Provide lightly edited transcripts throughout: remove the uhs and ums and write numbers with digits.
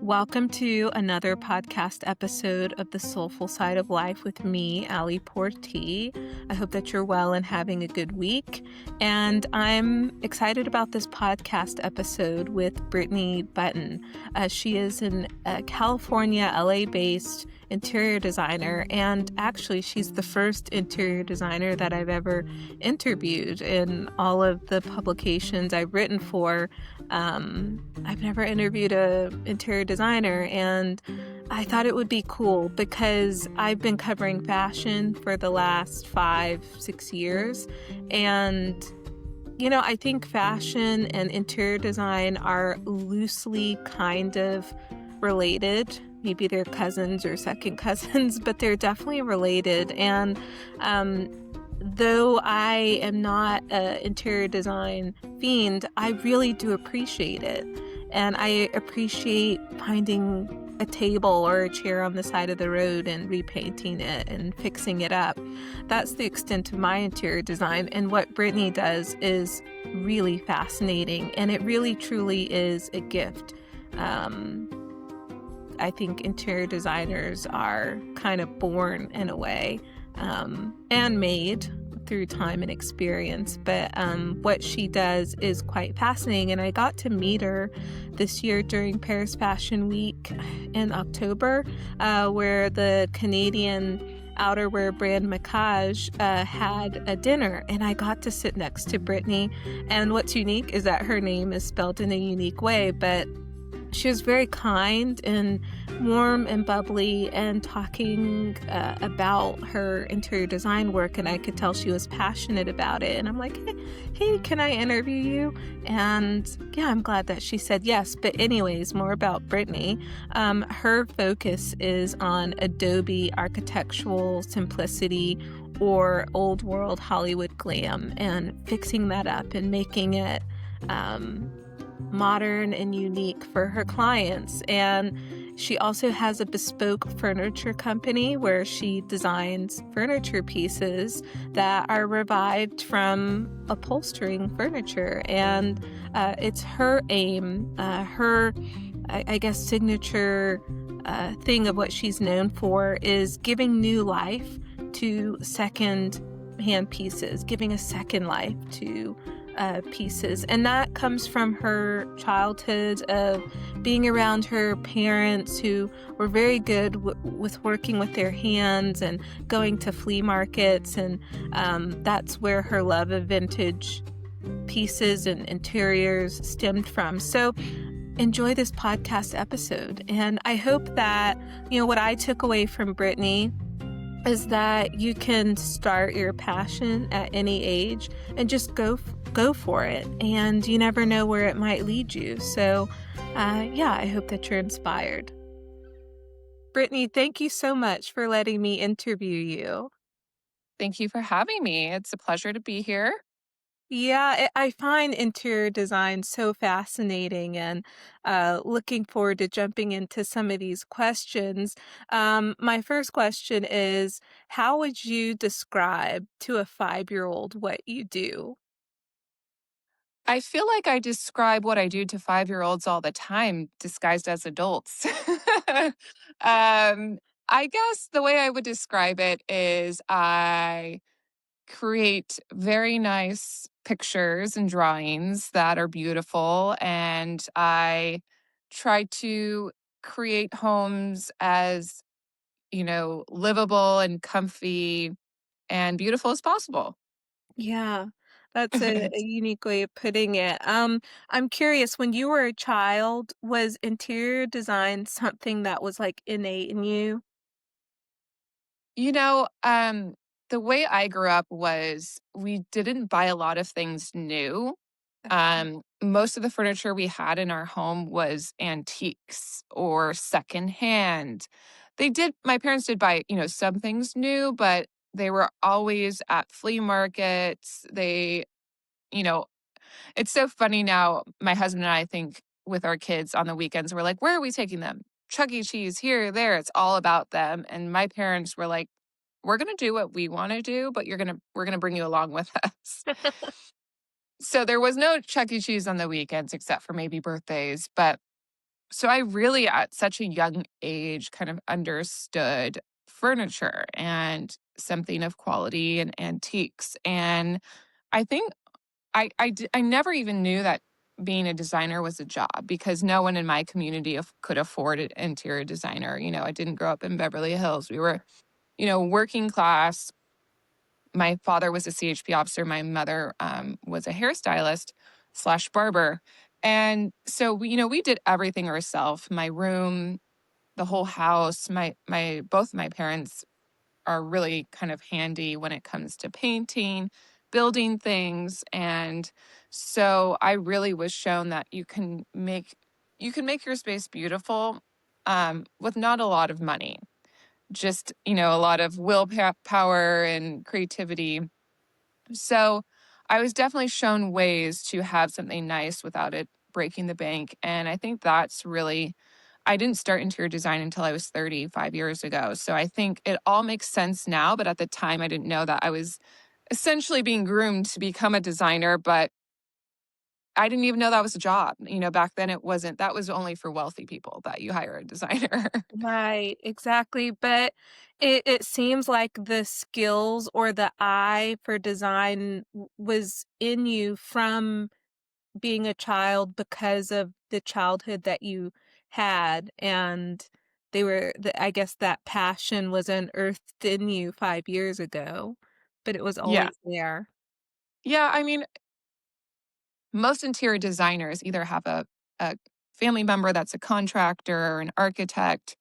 Welcome to another podcast episode of the Soulful Side of Life with me, Portee. I hope that you're well and having a good week. And I'm excited about this podcast episode with Brittny Button. She is a California, LA-based interior designer, and actually she's the first interior designer that I've ever interviewed in all of the publications I've written for. I've never interviewed an interior designer, and I thought it would be cool because I've been covering fashion for the last 5-6 years, and I think fashion and interior design are loosely kind of related. Maybe they're cousins or second cousins, but they're definitely related. And though I am not an interior design fiend, I really do appreciate it. And I appreciate finding a table or a chair on the side of the road and repainting it and fixing it up. That's the extent of my interior design. And what Brittny does is really fascinating. And it really, truly is a gift. I think interior designers are kind of born in a way, and made through time and experience. But what she does is quite fascinating. And I got to meet her this year during Paris Fashion Week in October, where the Canadian outerwear brand Macaj had a dinner, and I got to sit next to Brittny. And what's unique is that her name is spelled in a unique way, but she was very kind and warm and bubbly and talking about her interior design work, and I could tell she was passionate about it. And I'm like, hey, can I interview you? And yeah, I'm glad that she said yes. But anyways, more about Brittny. Her focus is on Adobe architectural simplicity or old world Hollywood glam and fixing that up and making it modern and unique for her clients. And she also has a bespoke furniture company where she designs furniture pieces that are revived from upholstering furniture. And it's her aim, I guess, signature thing of what she's known for is giving new life to second-hand pieces, giving a second life to pieces. And that comes from her childhood of being around her parents who were very good with working with their hands and going to flea markets. And that's where her love of vintage pieces and interiors stemmed from. So enjoy this podcast episode. And I hope that, what I took away from Brittny is that you can start your passion at any age and just go for it. And you never know where it might lead you. So, I hope that you're inspired. Brittny, thank you so much for letting me interview you. Thank you for having me. It's a pleasure to be here. Yeah, I find interior design so fascinating, and looking forward to jumping into some of these questions. My first question is, how would you describe to a 5-year-old what you do? I feel like I describe what I do to 5-year-olds all the time, disguised as adults. I guess the way I would describe it is I create very nice pictures and drawings that are beautiful, and I try to create homes as, livable and comfy and beautiful as possible. Yeah, that's a unique way of putting it. I'm curious, when you were a child, was interior design something that was like innate in you? You know, um, the way I grew up was we didn't buy a lot of things new. Most of the furniture we had in our home was antiques or secondhand. My parents did buy, some things new, but they were always at flea markets. You know, it's so funny now. My husband and I think with our kids on the weekends, we're like, where are we taking them? Chuck E. Cheese, here, there. It's all about them. And my parents were like, we're gonna do what we want to do, but we're gonna bring you along with us. So there was no Chuck E. Cheese on the weekends except for maybe birthdays. But So I really, at such a young age, kind of understood furniture and something of quality and antiques. And I think I never even knew that being a designer was a job because no one in my community could afford an interior designer. I didn't grow up in Beverly Hills. We were, working class. My father was a CHP officer. My mother was a hairstylist slash barber. And so we did everything ourselves. My room, the whole house. My both my parents are really kind of handy when it comes to painting, building things. And so I really was shown that you can make your space beautiful with not a lot of money. Just, a lot of willpower and creativity. So I was definitely shown ways to have something nice without it breaking the bank. And I think that's really, I didn't start interior design until I was 35 years ago. So I think it all makes sense now. But at the time, I didn't know that I was essentially being groomed to become a designer. But I didn't even know that was a job. Back then it wasn't, that was only for wealthy people that you hire a designer. Right, exactly. But it seems like the skills or the eye for design was in you from being a child because of the childhood that you had. And I guess that passion was unearthed in you 5 years ago, but it was Yeah. always there. Yeah. I mean, most interior designers either have a family member that's a contractor or an architect.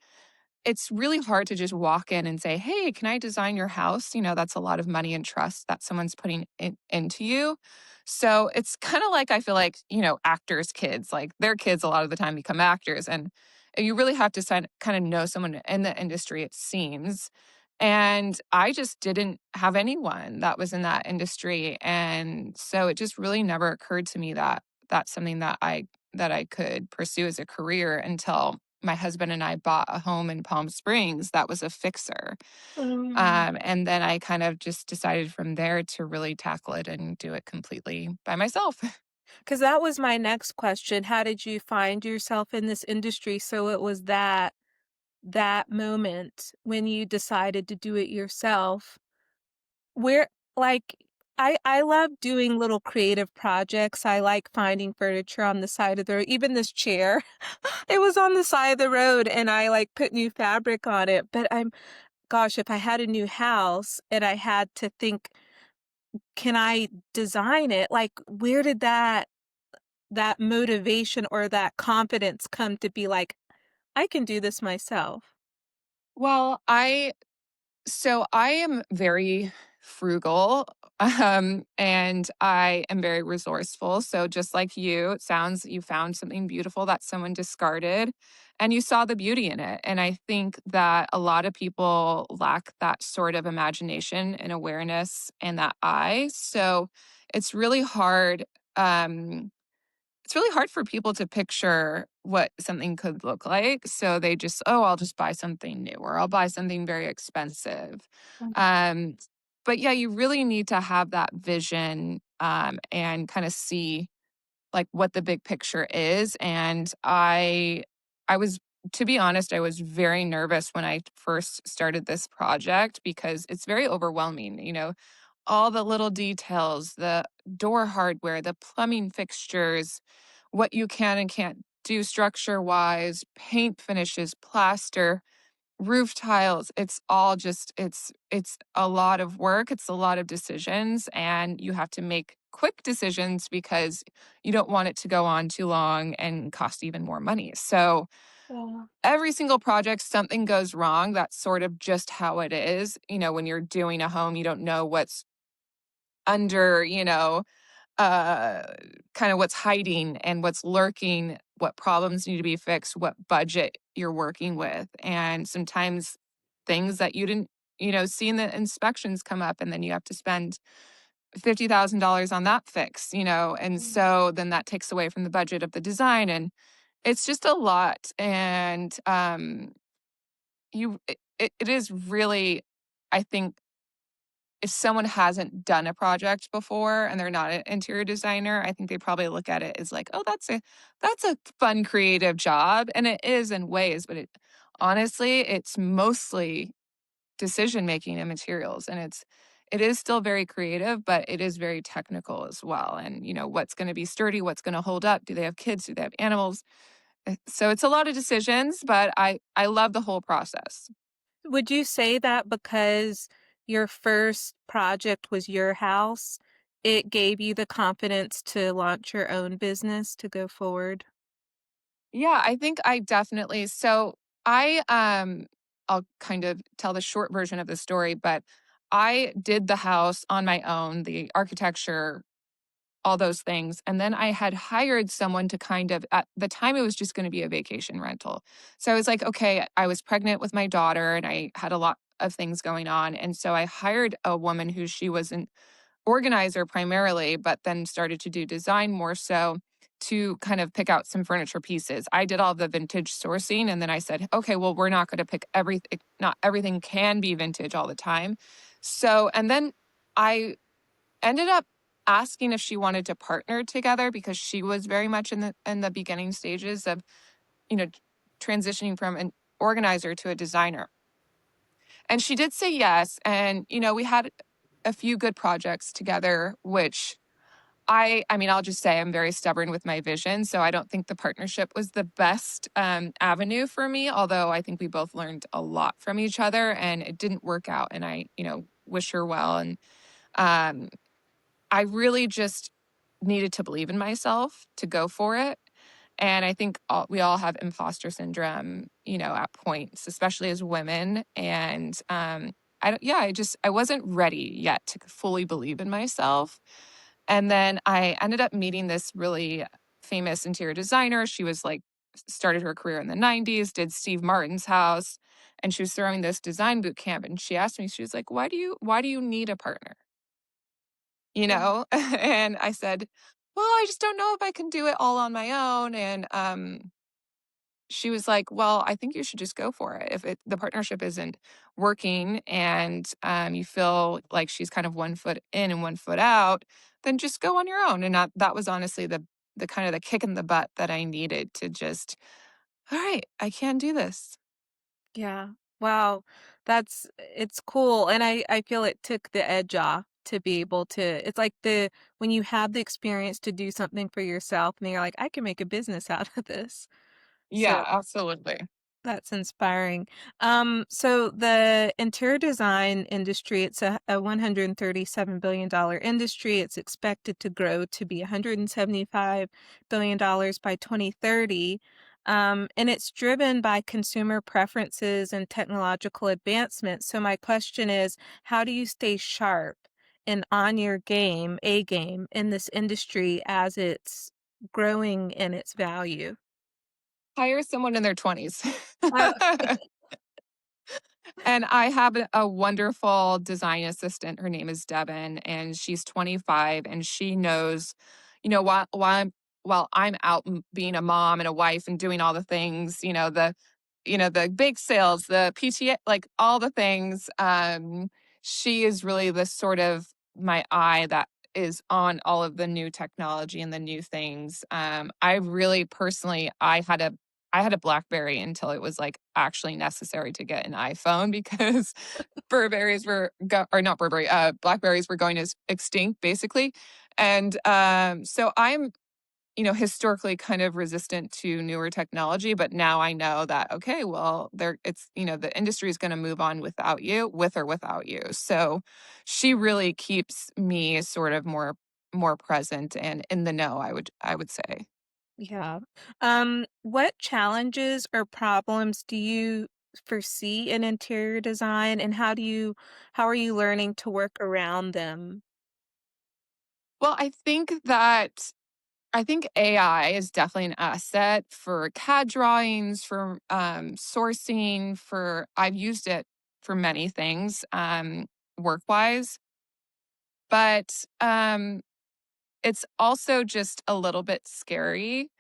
It's really hard to just walk in and say, "Hey, can I design your house?" That's a lot of money and trust that someone's putting into you. So it's kind of like I feel like, actors' kids, like their kids a lot of the time become actors. And you really have to kind of know someone in the industry, it seems. And I just didn't have anyone that was in that industry. And so it just really never occurred to me that that's something that I could pursue as a career until my husband and I bought a home in Palm Springs that was a fixer. Mm. And then I kind of just decided from there to really tackle it and do it completely by myself. Because that was my next question. How did you find yourself in this industry? So it was that moment when you decided to do it yourself. Where like I love doing little creative projects. I like finding furniture on the side of the road. Even this chair, it was on the side of the road and I like put new fabric on it. But gosh, if I had a new house and I had to think, can I design it? Like, where did that motivation or that confidence come to be like, I can do this myself? Well, I am very frugal, and I am very resourceful. So just like you, it sounds you found something beautiful that someone discarded and you saw the beauty in it. And I think that a lot of people lack that sort of imagination and awareness and that eye. So it's really hard. Um, it's really hard for people to picture what something could look like. So they just, "Oh, I'll just buy something new or I'll buy something very expensive." Um, but yeah, you really need to have that vision, and kind of see like what the big picture is. And I was, to be honest, I was very nervous when I first started this project because it's very overwhelming. All the little details, the door hardware, the plumbing fixtures, what you can and can't do structure wise, paint finishes, plaster, roof tiles. It's all just it's a lot of work, it's a lot of decisions, and you have to make quick decisions because you don't want it to go on too long and cost even more money. So Yeah. every single project, something goes wrong. That's sort of just how it is. When you're doing a home, you don't know what's under, uh, kind of what's hiding and what's lurking, what problems need to be fixed, what budget you're working with. And sometimes things that you didn't, see in the inspections come up, and then you have to spend $50,000 on that fix, and Mm. so then that takes away from the budget of the design. And it's just a lot. And it is really, I think, if someone hasn't done a project before and they're not an interior designer, I think they probably look at it as like, "Oh, that's a fun creative job." And it is in ways, but honestly, it's mostly decision making and materials, and it is still very creative, but it is very technical as well. And, what's gonna be sturdy, what's gonna hold up? Do they have kids? Do they have animals? So it's a lot of decisions, but I love the whole process. Would you say that because your first project was your house, it gave you the confidence to launch your own business to go forward? Yeah, I think I definitely I'll kind of tell the short version of the story, but I did the house on my own, the architecture, all those things, and then I had hired someone to kind of at the time, it was just gonna be a vacation rental. So I was like, "Okay," I was pregnant with my daughter, and I had a lot of things going on, and so I hired a woman who she was an organizer primarily, but then started to do design more so to kind of pick out some furniture pieces. I did all the vintage sourcing and then I said, okay, well, we're not going to pick everything, not everything can be vintage all the time. So, and then I ended up asking if she wanted to partner together because she was very much in the beginning stages of, you know, transitioning from an organizer to a designer. And she did say yes. And, we had a few good projects together, which I mean, I'll just say I'm very stubborn with my vision. So I don't think the partnership was the best avenue for me, although I think we both learned a lot from each other and it didn't work out. And I, wish her well. And um, I really just needed to believe in myself to go for it. And I think we all have imposter syndrome, at points, especially as women. And I wasn't ready yet to fully believe in myself. And then I ended up meeting this really famous interior designer. She was like, started her career in the 90s, did Steve Martin's house, and she was throwing this design boot camp. And she asked me, she was like, why do you need a partner? Yeah. And I said, well, I just don't know if I can do it all on my own. And she was like, well, I think you should just go for it. If the partnership isn't working and you feel like she's kind of one foot in and one foot out, then just go on your own. And that was honestly the kind of the kick in the butt that I needed to just, all right, I can do this. Yeah. Wow. It's cool. And I feel it took the edge off to be able to it's like when you have the experience to do something for yourself and you're like, I can make a business out of this. So Yeah, absolutely. that's inspiring. So the interior design industry, it's a $137 billion industry. It's expected to grow to be $175 billion by 2030. And it's driven by consumer preferences and technological advancements. So my question is, how do you stay sharp and on your A game in this industry as it's growing in its value? Hire someone in their 20s. Oh, And I have a wonderful design assistant. Her name is Devin, and she's 25, and she knows, while I'm out being a mom and a wife and doing all the things, the bake sales, the PTA, like all the things. She is really the sort of my eye that is on all of the new technology and the new things. I really personally, I had a BlackBerry until it was, like, actually necessary to get an iPhone because Burberrys were go or not Burberry, BlackBerrys were going as extinct, basically, and, so I'm, historically kind of resistant to newer technology, but now I know that, okay, well, the industry is gonna move on without you, with or without you, so she really keeps me sort of more present and in the know, I would say. yeah. What challenges or problems do you foresee in interior design, and how are you learning to work around them? Well, I think AI is definitely an asset for CAD drawings, for sourcing, for I've used it for many things work-wise, but it's also just a little bit scary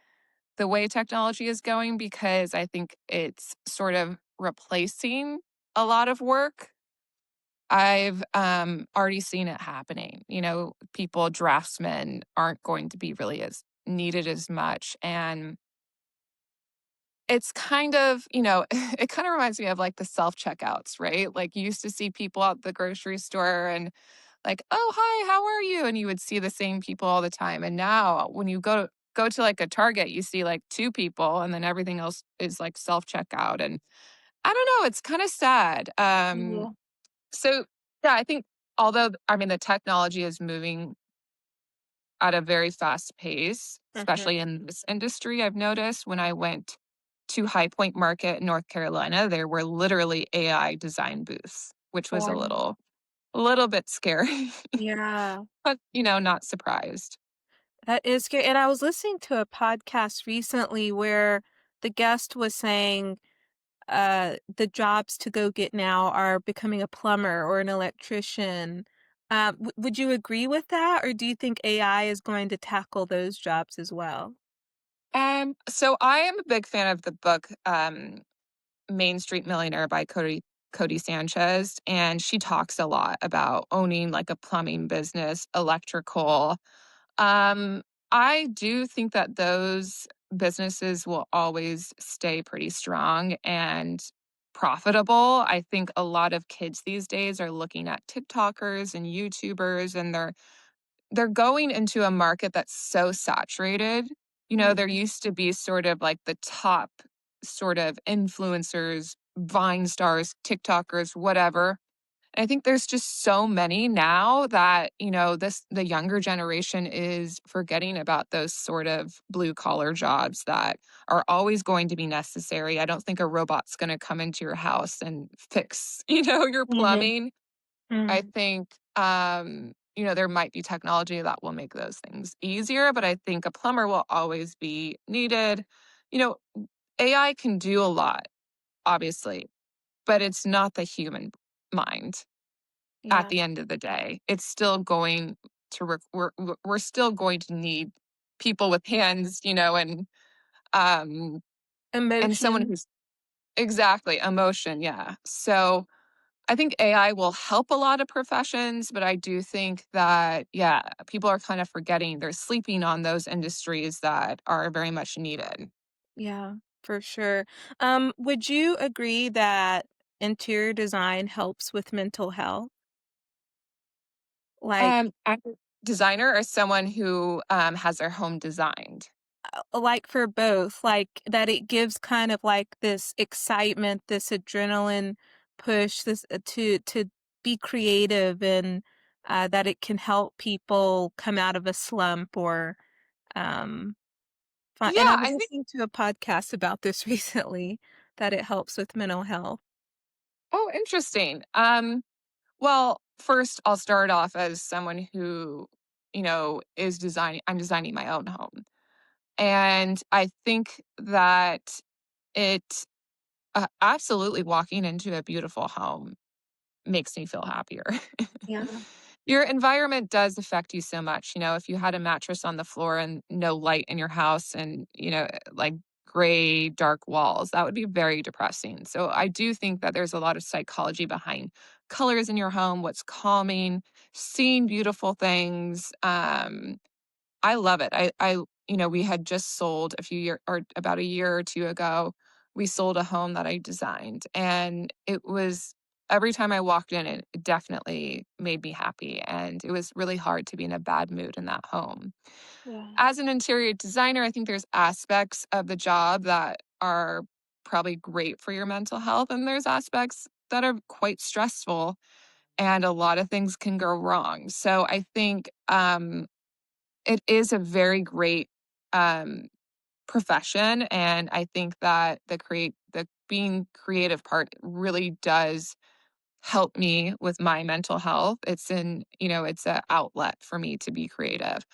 the way technology is going because I think it's sort of replacing a lot of work. I've already seen it happening. People, draftsmen aren't going to be really as needed as much. And it's kind of, it kind of reminds me of like the self checkouts, right? Like you used to see people at the grocery store and like, "Oh, hi, how are you?" And you would see the same people all the time. And now when you go to like a Target, you see like two people and then everything else is like self checkout. And I don't know, it's kind of sad. Yeah. So yeah, I think although I mean the technology is moving at a very fast pace, Mhm. especially in this industry, I've noticed when I went to High Point Market in North Carolina, there were literally AI design booths, which was a Wow. little bit scary, Yeah. but not surprised. That is good. And I was listening to a podcast recently where the guest was saying the jobs to go get now are becoming a plumber or an electrician. Would you agree with that, or do you think AI is going to tackle those jobs as well? So I am a big fan of the book Main Street Millionaire by Cody Sanchez, and she talks a lot about owning like a plumbing business, electrical. Um, I do think that those businesses will always stay pretty strong and profitable. I think a lot of kids these days are looking at TikTokers and YouTubers, and they're going into a market that's so saturated. There Mhm. used to be sort of like the top sort of influencers, Vine stars, TikTokers, whatever. And I think there's just so many now that, the younger generation is forgetting about those sort of blue collar jobs that are always going to be necessary. I don't think a robot's going to come into your house and fix, your Mhm. plumbing. I Mhm. think, there might be technology that will make those things easier, but I think a plumber will always be needed. You know, AI can do a lot, obviously, but it's not the human mind at Yeah. the end of the day. It's still going to, we're still going to need people with hands, um, and someone Emotion. who's exactly emotion. Yeah. So, I think AI will help a lot of professions, but I do think that, yeah, people are kind of forgetting they're sleeping on those industries that are very much needed. Yeah, for sure. Would you agree that interior design helps with mental health? Like, I'm a designer or someone who has their home designed. like for both, like that it gives kind of like this excitement, this adrenaline push, this to be creative and that it can help people come out of a slump or um and I Yeah, was I think. listening to a podcast about this recently that it helps with mental health. Oh, interesting. Well, first, I'll start off as someone who, is designing. I'm designing my own home, and I think that it absolutely walking into a beautiful home makes me feel happier. Yeah. Your environment does affect you so much. If you had a mattress on the floor and no light in your house and, like gray, dark walls, that would be very depressing. So I do think that there's a lot of psychology behind colors in your home, what's calming, seeing beautiful things. I love it. We had just sold a few year or about a year or two ago, we sold a home that I designed, and it was every time I walked in, it definitely made me happy, and it was really hard to be in a bad mood in that home. Yeah. As an interior designer, I think there's aspects of the job that are probably great for your mental health, and there's aspects that are quite stressful, and a lot of things can go wrong. So I think, it is a very great, um, profession, and I think that the being creative part really does help me with my mental health. It's a outlet for me to be creative,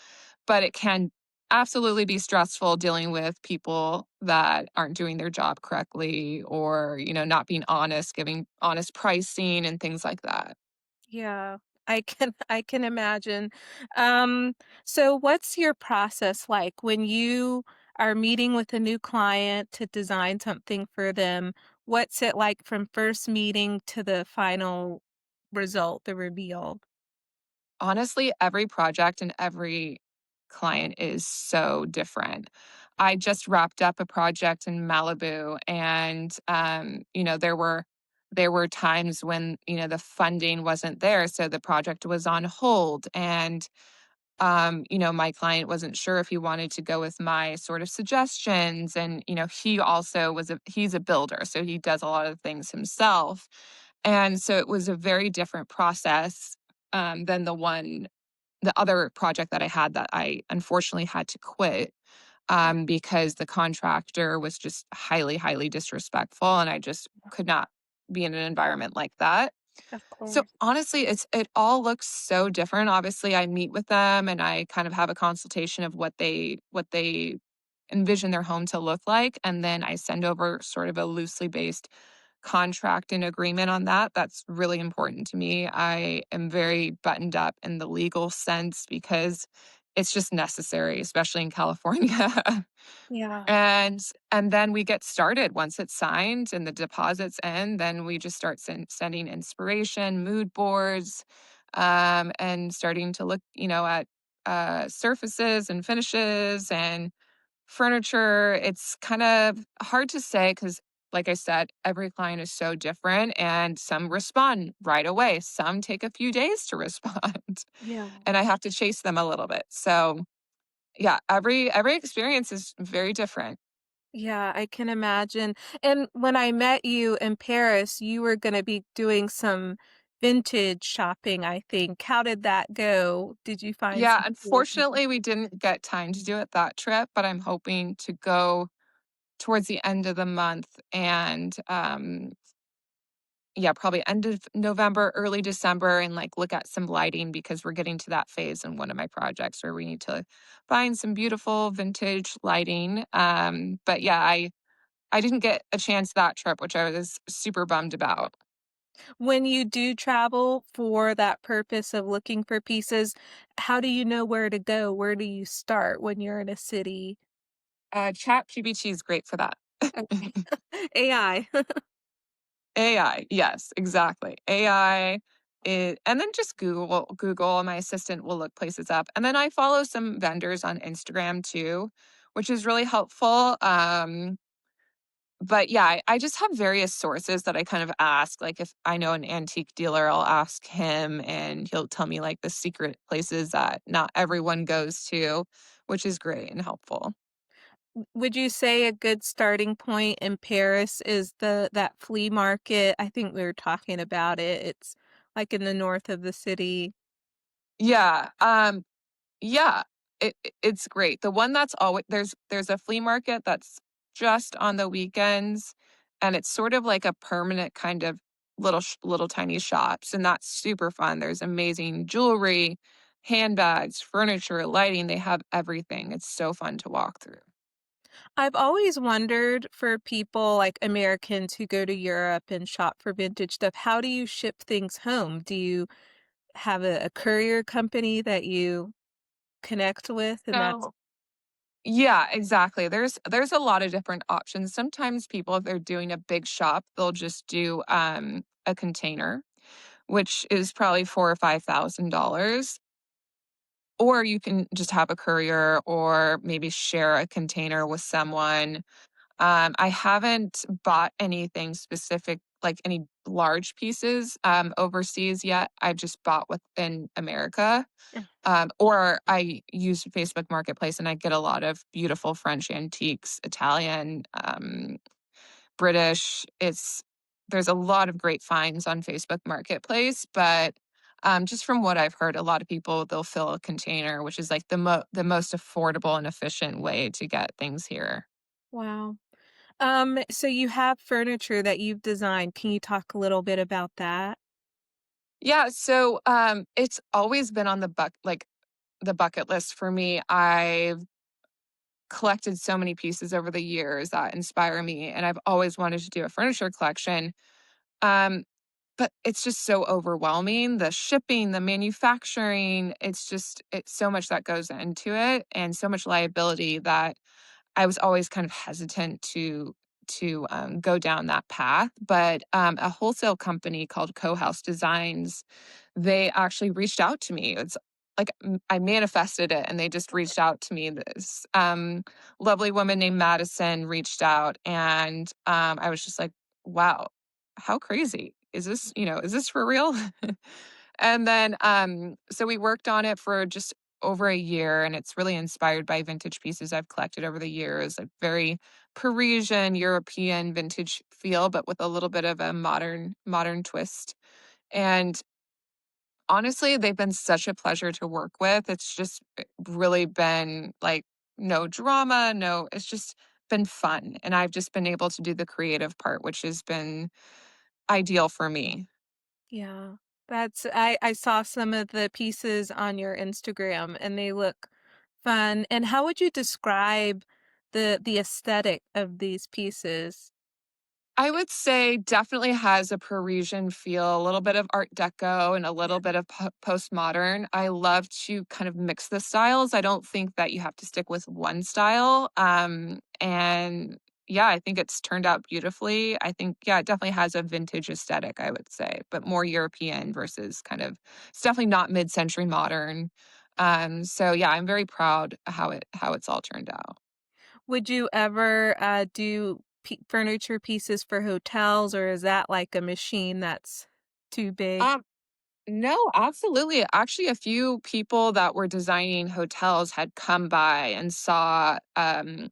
but it can absolutely be stressful dealing with people that aren't doing their job correctly or, not being honest, giving honest pricing and things like that. Yeah, I can imagine. Um, so what's your process like when you are meeting with a new client to design something for them? What's it like from first meeting to the final result, the reveal? Honestly, every project and every client is so different. I just wrapped up a project in Malibu and, there were times when, the funding wasn't there, so the project was on hold, and my client wasn't sure if he wanted to go with my sort of suggestions. And, he also he's a builder, so he does a lot of things himself. And so it was a very different process than the other project that I had that I unfortunately had to quit because the contractor was just highly, highly disrespectful. And I just could not be in an environment like that. Of So course. honestly, it all looks so different. Obviously, I meet with them and I kind of have a consultation of what they envision their home to look like, and then I send over sort of a loosely based contract and agreement on that. That's really important to me. I am very buttoned up in the legal sense because it's just necessary, especially in California. Yeah. And and then we get started once it's signed and the deposits in, then we just start sending inspiration, mood boards, and starting to look, at surfaces and finishes and furniture. It's kind of hard to say because, like I said, every client is so different, and some respond right away. Some take a few days to respond, Yeah. and I have to chase them a little bit. So yeah, every experience is very different. Yeah, I can imagine. And when I met you in Paris, you were gonna be doing some vintage shopping, I think. How did that go? Did you find Yeah, some cool things? unfortunately, we didn't get time to do it that trip, but I'm hoping to go towards the end of the month and, yeah, probably end of November, early December, and, like, look at some lighting because we're getting to that phase in one of my projects where we need to find some beautiful vintage lighting, but yeah, I didn't get a chance that trip, which I was super bummed about. When you do travel for that purpose of looking for pieces, how do you know where to go? Where do you start when you're in a city? ChatGPT is great for that. Okay. AI. AI, yes, exactly. AI and then just Google, my assistant will look places up, and then I follow some vendors on Instagram too, which is really helpful, but yeah, I just have various sources that I kind of ask, like, if I know an antique dealer, I'll ask him, and he'll tell me, like, the secret places that not everyone goes to, which is great and helpful. Would you say a good starting point in Paris is that flea market? I think we were talking about it. It's like in the north of the city. Yeah, yeah, it's great. The one that's always there's a flea market that's just on the weekends, and it's sort of like a permanent kind of little tiny shops, and that's super fun. There's amazing jewelry, handbags, furniture, lighting. They have everything. It's so fun to walk through. I've always wondered for people like Americans who go to Europe and shop for vintage stuff, how do you ship things home? Do you have a courier company that you connect with and that's So yeah, exactly. There's a lot of different options. Sometimes people, if they're doing a big shop, they'll just do a container, which is probably 4 or 5 thousand dollars. Or you can just have a courier or maybe share a container with someone. I haven't bought anything specific, like any large pieces overseas yet. I've just bought within America. Or I use Facebook Marketplace and I get a lot of beautiful French antiques, Italian, British. There's a lot of great finds on Facebook Marketplace, but just from what I've heard, a lot of people they'll fill a container, which is like the most affordable and efficient way to get things here. wow. So you have furniture that you've designed. Can you talk a little bit about that? Yeah, so it's always been on the bucket list for me. I've collected so many pieces over the years that inspire me, and I've always wanted to do a furniture collection. Um, But it's just so overwhelming, the shipping, the manufacturing, it's so much that goes into it and so much liability that I was always kind of hesitant to to go down that path. But a wholesale company called Co House Designs, they actually reached out to me. It's like I manifested it, and they just reached out to me. This lovely woman named Madison reached out, and I was just like, "Wow, how crazy is this? Is this for real?" And then, so we worked on it for just over a year, and it's really inspired by vintage pieces I've collected over the years, like very Parisian, European vintage feel, but with a little bit of a modern twist. And honestly, they've been such a pleasure to work with. It's just really been like no drama, it's just been fun. And I've just been able to do the creative part, which has been ideal for me. Yeah. I saw some of the pieces on your Instagram and they look fun. And how would you describe the aesthetic of these pieces? I would say definitely has a Parisian feel, a little bit of Art Deco and a little bit of postmodern. I love to kind of mix the styles. I don't think that you have to stick with one style. And yeah, I think it's turned out beautifully. I think, yeah, it definitely has a vintage aesthetic, I would say, but more European versus kind of, it's definitely not mid-century modern. So yeah, I'm very proud how it's all turned out. Would you ever do furniture pieces for hotels, or is that like a machine that's too big? Um, No, absolutely. Actually, a few people that were designing hotels had come by and saw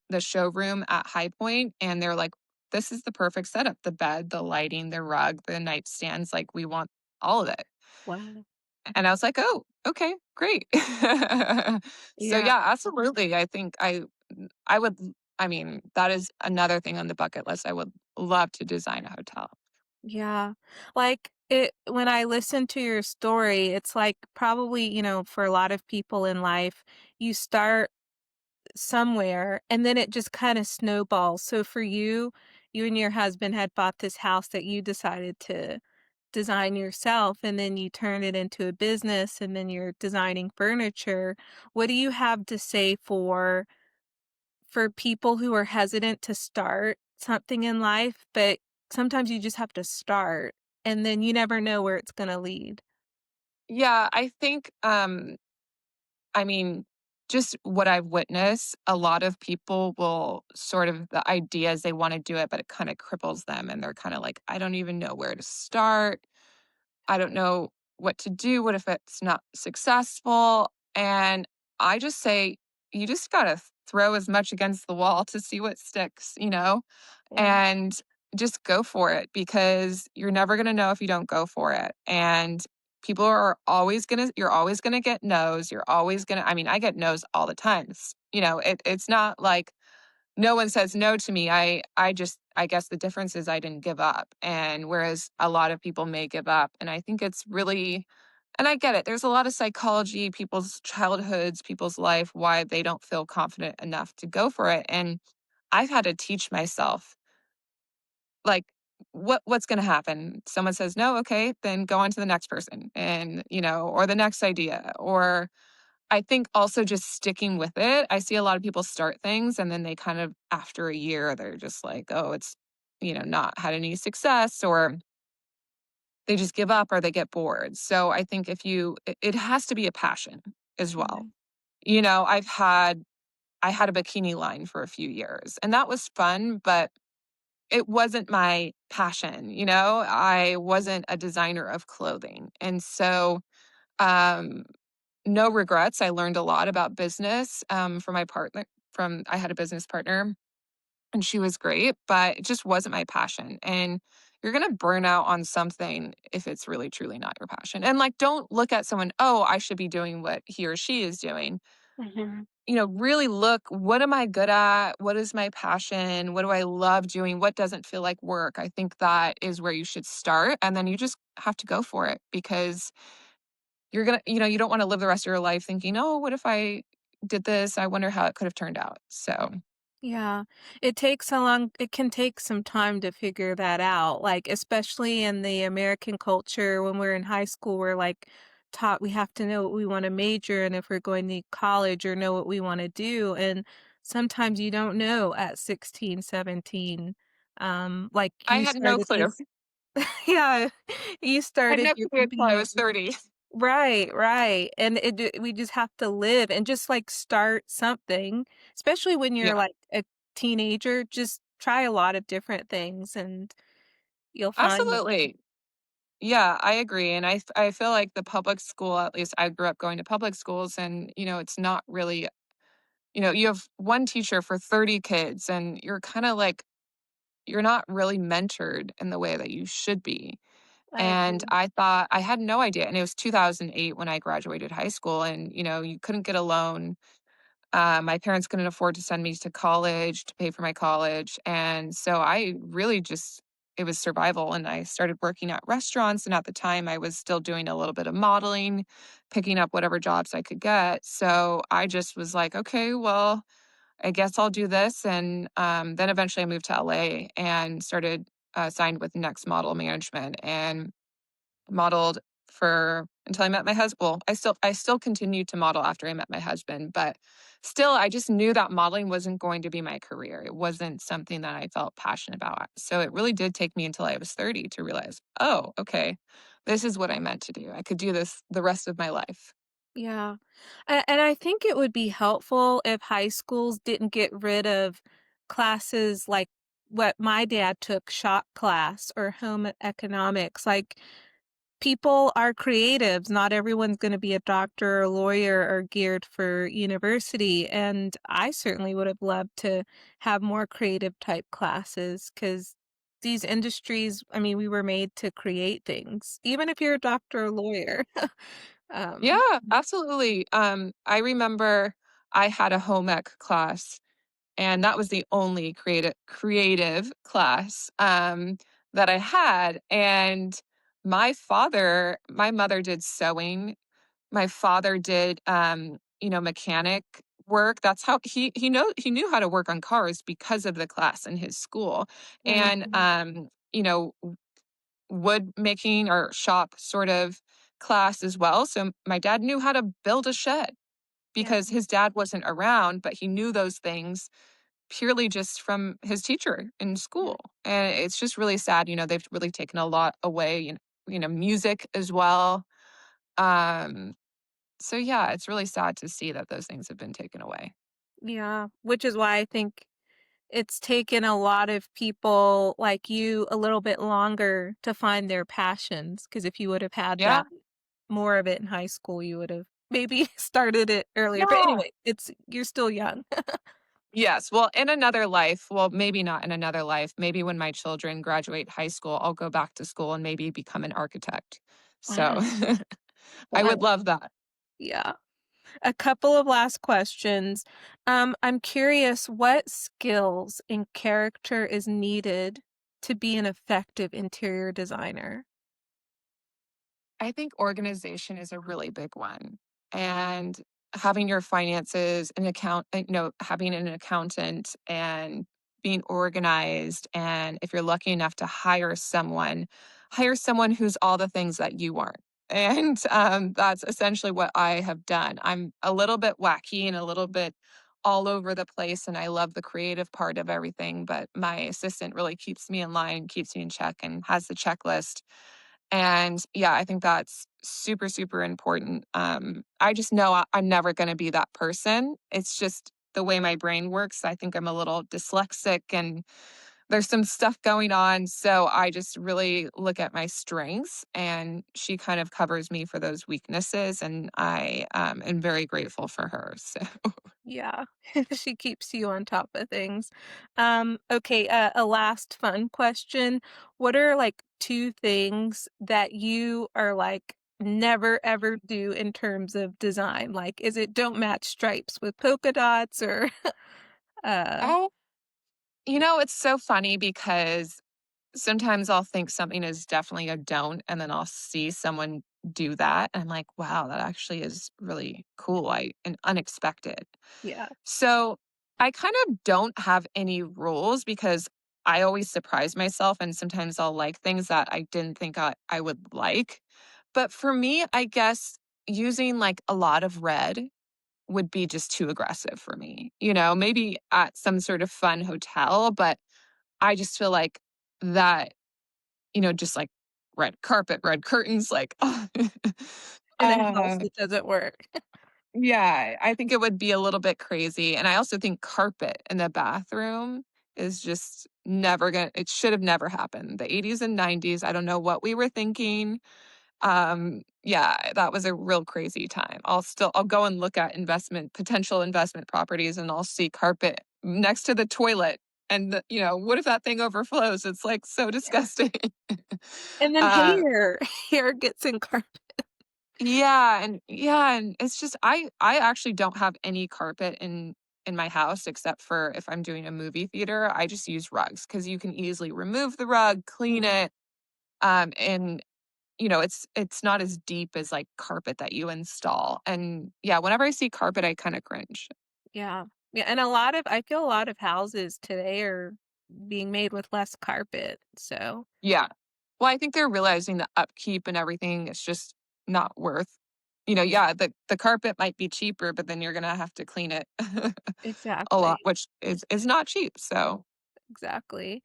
the showroom at High Point, and they're like, "This is the perfect setup: the bed, the lighting, the rug, the nightstands. Like, we want all of it." Wow. And I was like, "Oh, okay, great." So Yeah. yeah, absolutely. I would. I mean, that is another thing on the bucket list. I would love to design a hotel. Yeah. Like it when I listen to your story, it's like probably, for a lot of people in life, you start somewhere and then it just kind of snowballs. So for you, you and your husband had bought this house that you decided to design yourself and then you turn it into a business and then you're designing furniture. What do you have to say for people who are hesitant to start something in life, but sometimes you just have to start and then you never know where it's gonna lead. Yeah, I think I mean, just what I've witnessed, a lot of people will sort of the ideas they wanna do it, but it kinda cripples them, and they're kinda like, "I don't even know where to start. I don't know what to do. What if it's not successful?" And I just say, "You just gotta throw as much against the wall to see what sticks," you know? Yeah, And just go for it because you're never gonna know if you don't go for it. And people are always gonna you're always gonna get no's. You're always gonna I mean, I get no's all the time. It's not like no one says no to me. I guess the difference is I didn't give up. And whereas a lot of people may give up. And I think it's really and I get it. There's a lot of psychology, people's childhoods, people's life, why they don't feel confident enough to go for it. And I've had to teach myself like, what's gonna happen? Someone says, "No, okay, then go on to the next person," and, or the next idea, or I think also just sticking with it. I see a lot of people start things and then they kind of after a year, they're just like, "Oh, it's, not had any success," or they just give up or they get bored. So I think if you it has to be a passion as well. right. You know, I had a bikini line for a few years, and that was fun, but it wasn't my passion, you know? I wasn't a designer of clothing. And so, um, no regrets. I learned a lot about business, from my partner from I had a business partner, and she was great, but it just wasn't my passion. And you're gonna burn out on something if it's really truly not your passion. And, like, don't look at someone, "Oh, I should be doing what he or she is doing." Mhm. Really look, what am I good at? What is my passion? What do I love doing? What doesn't feel like work? I think that is where you should start. And then you just have to go for it because you don't want to live the rest of your life thinking, oh, what if I did this? I wonder how it could have turned out. So, Yeah. It can take some time to figure that out, like, especially in the American culture when we're in high school, we're, like, taught we have to know what we wanna major in if we're going to college or know what we wanna do, and sometimes you don't know at 16, 17. Like I you had no started clue. as yeah, you I had started no your clue until I company. was 30. Right, right, and we just have to live and just, like, start something, especially when you're, Yeah, like, a teenager, just try a lot of different things, and you'll find that absolutely. Yeah, I agree, and I feel like the public school, at least I grew up going to public schools, and, it's not really, you have 1 teacher for 30 kids, and you're kinda like you're not really mentored in the way that you should be. I And agree. I thought I had no idea, and it was 2008 when I graduated high school, and, you couldn't get a loan. My parents couldn't afford to send me to college, to pay for my college, and so I really just it was survival, and I started working at restaurants, and at the time, I was still doing a little bit of modeling, picking up whatever jobs I could get, so I just was like, "Okay, well, I guess I'll do this," and, then eventually I moved to LA and started, signed with Next Model Management, and modeled for until I met my husband. Well, I still continued to model after I met my husband, but still, I just knew that modeling wasn't going to be my career. It wasn't something that I felt passionate about. So it really did take me until I was 30 to realize, oh, okay, this is what I meant to do. I could do this the rest of my life. Yeah, and I think it would be helpful if high schools didn't get rid of classes like what my dad took, shop class or home economics, like people are creatives. Not everyone's going to be a doctor or lawyer or geared for university. And I certainly would have loved to have more creative type classes because these industries, I mean, we were made to create things, even if you're a doctor or lawyer. um, Yeah, absolutely. I remember I had a home ec class, and that was the only creative class, that I had, and my mother did sewing, my father did, mechanic work. That's how he knew how to work on cars because of the class in his school, and, mhm, wood making or shop sort of class as well, so my dad knew how to build a shed yeah, because his dad wasn't around, but he knew those things purely just from his teacher in yeah, school. And it's just really sad, they've really taken a lot away, music as well. Um, so yeah, it's really sad to see that those things have been taken away. yeah. Which is why I think it's taken a lot of people like you a little bit longer to find their passions. Because if you would have had Yeah. that more of it in high school, you would have maybe started it earlier. But Yeah. anyway, it's you're still young. Yes. Well, in another life, well, maybe not in another life, maybe when my children graduate high school, I'll go back to school and maybe become an architect. So Wow. I Wow. would love that. Yeah. A couple of last questions. I'm curious what skills and character is needed to be an effective interior designer? I think organization is a really big one. And having your finances and having an accountant and being organized. And if you're lucky enough to hire someone who's all the things that you aren't. And that's essentially what I have done. I'm a little bit wacky and a little bit all over the place. And I love the creative part of everything. But my assistant really keeps me in line, keeps me in check, and has the checklist, and yeah, I think that's super, super important. I just know I'm never going to be that person. It's just the way my brain works. I think I'm a little dyslexic and there's some stuff going on. So I just really look at my strengths, and she kind of covers me for those weaknesses. And I am very grateful for her. So Yeah, she keeps you on top of things. Okay, a last fun question. What are like two things that you are like never ever do in terms of design? Like, is it don't match stripes with polka dots or uh oh, it's so funny because sometimes I'll think something is definitely a don't, and then I'll see someone do that, and I'm like, "Wow, that actually is really cool, and unexpected." yeah, So, I kind of don't have any rules because I always surprise myself, and sometimes I'll like things that I didn't think I would like. But for me, I guess using, like, a lot of red would be just too aggressive for me, maybe at some sort of fun hotel, but I just feel like that, just like red carpet, red curtains, like, In a house uh, that doesn't work. yeah, I think it would be a little bit crazy. And I also think carpet in the bathroom is just it should have never happened. The 80s and 90s, I don't know what we were thinking. Yeah, that was a real crazy time. I'll go and look at potential investment properties, and I'll see carpet next to the toilet. And what if that thing overflows? It's like so disgusting. And then uh, hair gets in carpet. yeah, and it's just I actually don't have any carpet in my house except for if I'm doing a movie theater. I just use rugs because you can easily remove the rug, clean Mhm. it, and it's not as deep as like carpet that you install. And yeah, whenever I see carpet, I kind of cringe. Yeah. Yeah, and I feel a lot of houses today are being made with less carpet, so Yeah. Well, I think they're realizing the upkeep and everything is just not worth, yeah, the carpet might be cheaper, but then you're gonna have to clean it a lot, exactly. which is not cheap. So Exactly.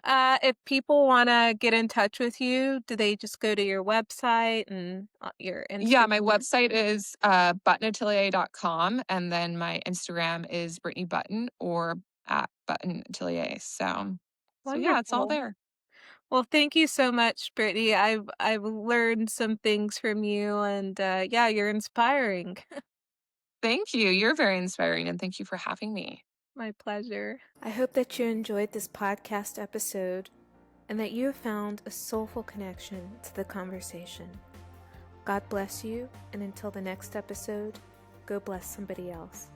If people wanna get in touch with you, do they just go to your website and, your yeah, my Instagram? website is buttonatelier.com, and then my Instagram is Brittny Button or at Button Atelier. So yeah, it's all Wonderful. there. Well, thank you so much, Brittany. I've learned some things from you and, yeah, you're inspiring. Thank you. You're very inspiring, and thank you for having me. My pleasure. I hope that you enjoyed this podcast episode and that you have found a soulful connection to the conversation. God bless you, and until the next episode, go bless somebody else.